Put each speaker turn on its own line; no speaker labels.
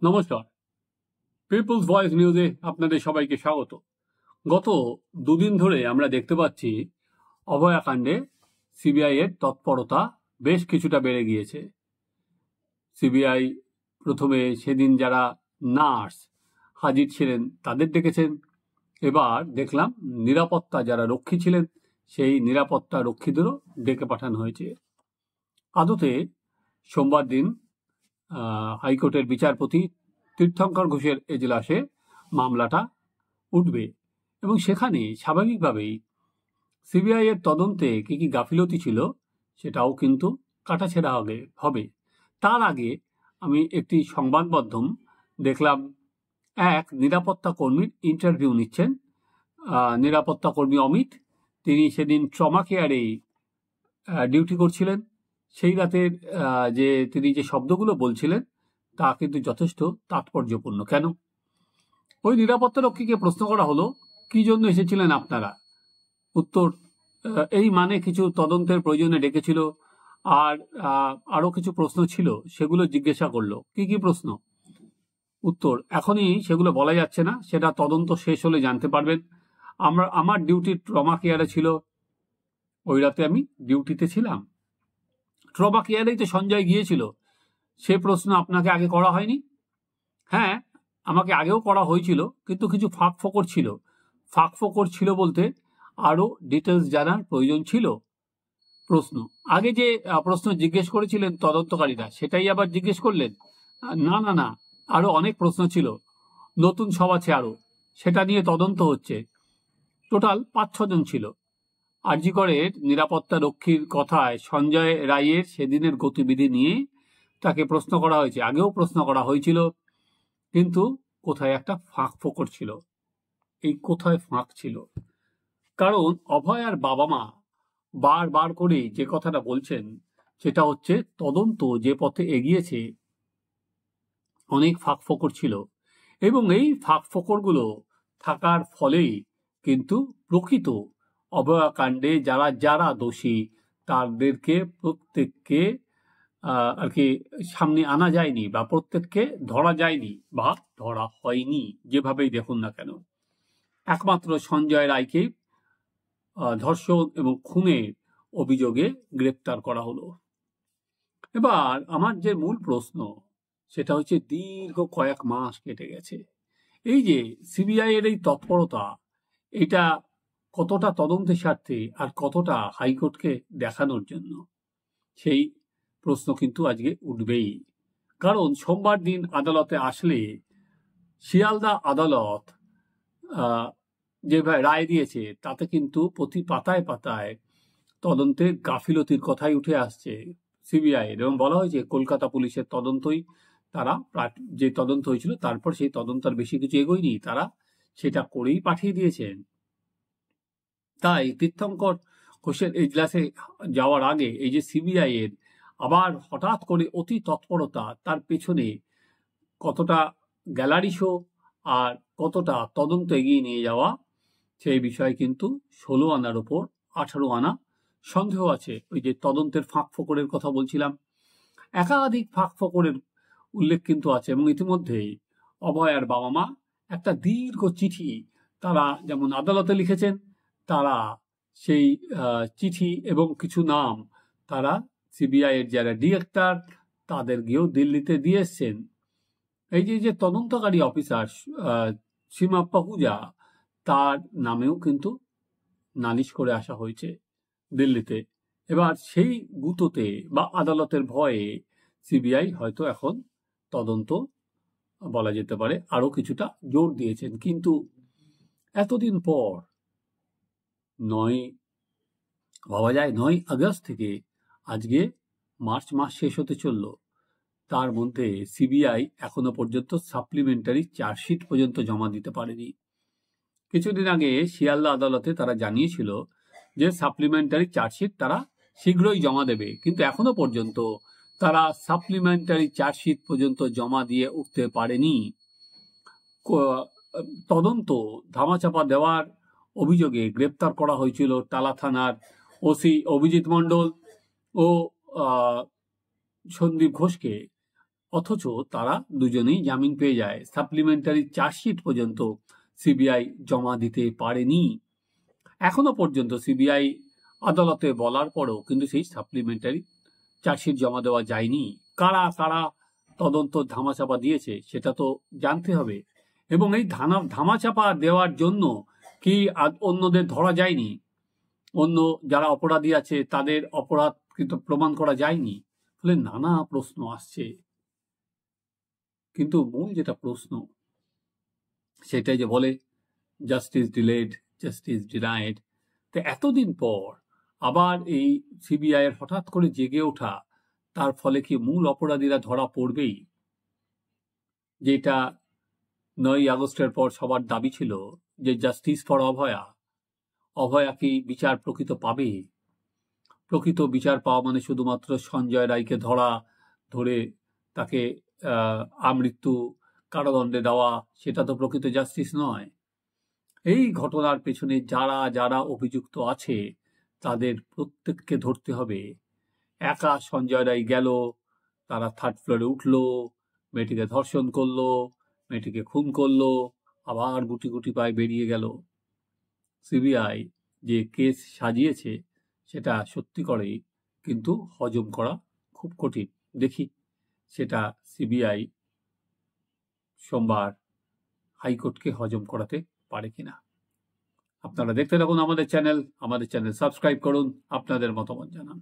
নমস্কার, people's voice নিউজে আপনাদের সবাইকে স্বাগত। গত দুদিন ধরে আমরা দেখতে পাচ্ছি অভয়াকাণ্ডে সিবিআই এর তৎপরতা বেশ কিছুটা বেড়ে গিয়েছে। সিবিআই প্রথমে সেদিন যারা নার্স হাজির ছিলেন তাদের ডেকেছেন, এবার দেখলাম নিরাপত্তা যারা রক্ষী ছিলেন সেই নিরাপত্তা রক্ষীদেরও ডেকে পাঠানো হয়েছে। আদতে সোমবার দিন হাইকোর্টের বিচারপতি তীর্থঙ্কর ঘোষের এজলাসে মামলাটা উঠবে এবং সেখানে স্বাভাবিকভাবেই সিবিআই এর তদন্তে কি কি গাফিলতি ছিল সেটাও কিন্তু কাটাছেড়া হবে। তার আগে আমি একটি সংবাদ মাধ্যম দেখলাম, এক নিরাপত্তা কর্মীর ইন্টারভিউ নিচ্ছেন। নিরাপত্তা কর্মী অমিত, তিনি সেদিন ট্রমা কেয়ারে ডিউটি করছিলেন। সেই রাতের যে তিনি যে শব্দগুলো বলছিলেন তা কিন্তু যথেষ্ট তাৎপর্যপূর্ণ। কেন? ওই নিরাপত্তা রক্ষীকে প্রশ্ন করা হলো, কি জন্য এসেছিলেন আপনারা? উত্তর, এই মানে কিছু তদন্তের প্রয়োজনে ডেকেছিল, আর আরো কিছু প্রশ্ন ছিল, সেগুলো জিজ্ঞাসা করলো। কি কি প্রশ্ন? উত্তর, এখনই সেগুলো বলা যাচ্ছে না, সেটা তদন্ত শেষ হলে জানতে পারবেন। আমার ডিউটি ট্রমা কেয়ারে ছিল, ওই রাতে আমি ডিউটিতে ছিলাম। ট্রমা কেয়ারেই তো সঞ্জয় গিয়েছিল, সে প্রশ্ন আপনাকে আগে করা হয়নি? হ্যাঁ, আমাকে আগেও করা হয়েছিল, কিন্তু কিছু ফাঁক ফোকর ছিল বলতে আরো ডিটেলস জানার প্রয়োজন ছিল। প্রশ্ন, আগে যে প্রশ্ন জিজ্ঞেস করেছিলেন তদন্তকারীরা সেটাই আবার জিজ্ঞেস করলেন? না না না, আরো অনেক প্রশ্ন ছিল, নতুন সব আছে আরো, সেটা নিয়ে তদন্ত হচ্ছে। টোটাল 5-6 জন ছিল। আরজি করের নিরাপত্তা রক্ষীর কথায় সঞ্জয় রায়ের সেদিনের গতিবিধি নিয়ে তাকে প্রশ্ন করা হয়েছে, আগেও প্রশ্ন করা হয়েছিল, কিন্তু কোথায় একটা ফাঁক ফোকর ছিল। এই কোথায় ফাঁক ছিল? কারণ অভয় আর বাবা মা বারবার করে যে কথাটা বলছেন সেটা হচ্ছে তদন্ত যে পথে এগিয়েছে অনেক ফাঁক ফোকর ছিল, এবং এই ফাঁক ফোকরগুলো থাকার ফলেই কিন্তু প্রকৃত অভয়াকাণ্ডে যারা যারা দোষী তাদেরকে প্রত্যেককে আর কি সামনে আনা যায়নি, বা প্রত্যেককে ধরা যায়নি, বা ধরা হয়নি, যেভাবেই দেখুন না কেন। একমাত্র সঞ্জয় রায়কে ধর্ষণ এবং খুনের অভিযোগে গ্রেপ্তার করা হলো। এবার আমার যে মূল প্রশ্ন সেটা হচ্ছে, দীর্ঘ কয়েক মাস কেটে গেছে, এই যে সিবিআই এর এই তৎপরতা, এটা কতটা তদন্তের স্বার্থে আর কতটা হাইকোর্টকে দেখানোর জন্য, সেই প্রশ্ন কিন্তু আজকে উঠবেই। কারণ সোমবার দিন আদালতে আসলে শিয়ালদা আদালত যেভাবে রায় দিয়েছে তাতে কিন্তু প্রতি পাতায় পাতায় তদন্তের গাফিলতির কথাই উঠে আসছে সিবিআই এর, এবং বলা হয়েছে কলকাতা পুলিশের তদন্তই তারা যে তদন্ত হয়েছিল তারপর সেই তদন্ত আর বেশি কিছু এগোয়নি, তারা সেটা করেই পাঠিয়ে দিয়েছেন। তাই তীর্থঙ্কর ঘোষের এজলাসে যাওয়ার আগে এই যে সিবিআই এর আবার হঠাৎ করে অতি তৎপরতা, তার পেছনে কতটা গ্যালারি শো আর কতটা তদন্ত এগিয়ে নিয়ে যাওয়া, সেই বিষয়ে কিন্তু 16 আনার ওপর 18 আনা সন্দেহ আছে। ওই যে তদন্তের ফাঁক ফোকরের কথা বলছিলাম, একাধিক ফাঁক ফোকরের উল্লেখ কিন্তু আছে, এবং ইতিমধ্যেই অভয়ার বাবা মা একটা দীর্ঘ চিঠি তারা যেমন আদালতে লিখেছেন, তারা সেই চিঠি এবং কিছু নাম তারা সিবিআই এর যারা ডিরেক্টর তাদের গিয়েও দিল্লিতে দিয়ে এসছেন। এই যে তদন্তকারী অফিসার সীমা পাহুজা, তার নামেও কিন্তু নালিশ করে আসা হয়েছে দিল্লিতে। এবার সেই গুতোতে বা আদালতের ভয়ে সিবিআই হয়তো এখন তদন্ত বলা যেতে পারে আরো কিছুটা জোর দিয়েছেন। কিন্তু এতদিন পর 9 আগস্ট থেকে আজকে মার্চ মাস শেষ হতে চলল, তার মধ্যে সিবিআই এখনো পর্যন্ত সাপ্লিমেন্টারি চার্জশিট পর্যন্ত জমা দিতে পারেনি। কিছুদিন আগে শিয়ালদা আদালতে তারা জানিয়েছিল যে সাপ্লিমেন্টারি চার্জশিট তারা শীঘ্রই জমা দেবে, কিন্তু এখনো পর্যন্ত তারা সাপ্লিমেন্টারি চার্জশিট পর্যন্ত জমা দিয়ে উঠতে পারেনি। তদন্ত ধামাচাপা দেওয়ার অভিযোগে গ্রেপ্তার করা হয়েছিল টালা থানার ওসি অভিজিৎ মণ্ডল ও সন্দীপ ঘোষকে অথচ তারা দুজনেই জামিন পেয়ে যায়। সাপ্লিমেন্টারি চার্জশিট পর্যন্ত সিবিআই জমা দিতে পারেনি। এখনো পর্যন্ত সিবিআই আদালতে বলার পরেও কিন্তু সেই সাপ্লিমেন্টারি চার্জশিট জমা দেওয়া যায়নি। কারা কারা তদন্ত ধামাচাপা দিয়েছে সেটা তো জানতে হবে। এবং এই ধামাচাপা দেওয়ার জন্য কি অন্যদের ধরা যায়নি? অন্য যারা অপরাধী আছে তাদের অপরাধ কিন্তু প্রমাণ করা যায়নি? ফলে নানা প্রশ্ন আসছে। কিন্তু মূল যেটা প্রশ্ন সেটাই যে বলে জাস্টিস ডিলেড, জাস্টিস ডিনাইড। তো এতদিন পর আবার এই সিবিআই এর হঠাৎ করে জেগে ওঠা, তার ফলে কি মূল অপরাধীরা ধরা পড়বেই? যেটা 9ই আগস্টের পর সবার দাবি ছিল যে জাস্টিস ফর অভয়া। অভয়া কি বিচার প্রকৃত পাবে? প্রকৃত বিচার পাওয়া মানে শুধুমাত্র সঞ্জয় রায়কে ধরে তাকে আমৃত্যু কারাদণ্ডে দেওয়া, সেটা তো প্রকৃত জাস্টিস নয়। এই ঘটনার পেছনে যারা যারা অভিযুক্ত আছে তাদের প্রত্যেককে ধরতে হবে। একা সঞ্জয় রায় গেল, তারা 3rd ফ্লোরে উঠলো, মেয়েটিকে ধর্ষণ করলো, মেয়েটিকে খুন করলো, আবার গুটি গুটি পায়ে বেরিয়ে গেল। সিবিআই যে কেস সাজিয়েছে সেটা সত্যি করেই কিন্তু হজম করা খুব কঠিন। দেখি সেটা সিবিআই সোমবার হাইকোর্টকে হজম করাতে পারে কিনা। আপনারা দেখতে থাকুন আমাদের চ্যানেল সাবস্ক্রাইব করুন, আপনাদের মতামত জানান।